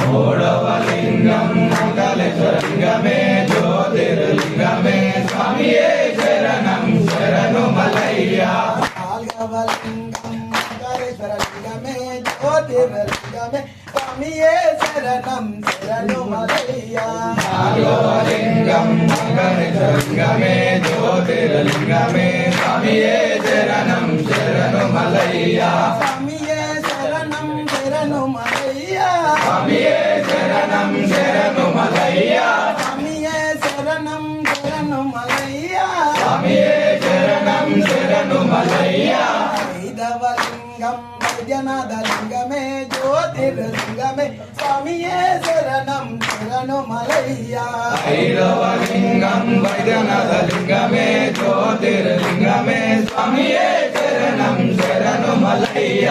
మూడవలింగం మంగళేశ్వరలింగమే జ్యోతిర్లింగమే స్వామియే శరణం శరణు మలయ్య నాలుగవలింగం మంగళేశ్వరలింగమే జ్యోతిర్లింగమే స్వామియే శరణం శరణు మలయ్య నాలుగవలింగం మంగళేశ్వరలింగమే జ్యోతిర్లింగమే స్వామియే శరణం శరణు మలయ్య స్వామియే శరణం శరణు మలయ్య స్వామియే శరణం శరణు మలయ్య స్వామియే శరణం శరణు మలయ్య స్వామియే శరణం శరణు మలయ్య ఐదవలింగం వైద్యనాథలింగమే జ్యోతిర్లింగమే స్వామియే శరణం శరణు మలయ్య ఐదవలింగం వైద్యనాథలింగమే జ్యోతిర్లింగమే స్వామియే శరణం శరణు మలయ్య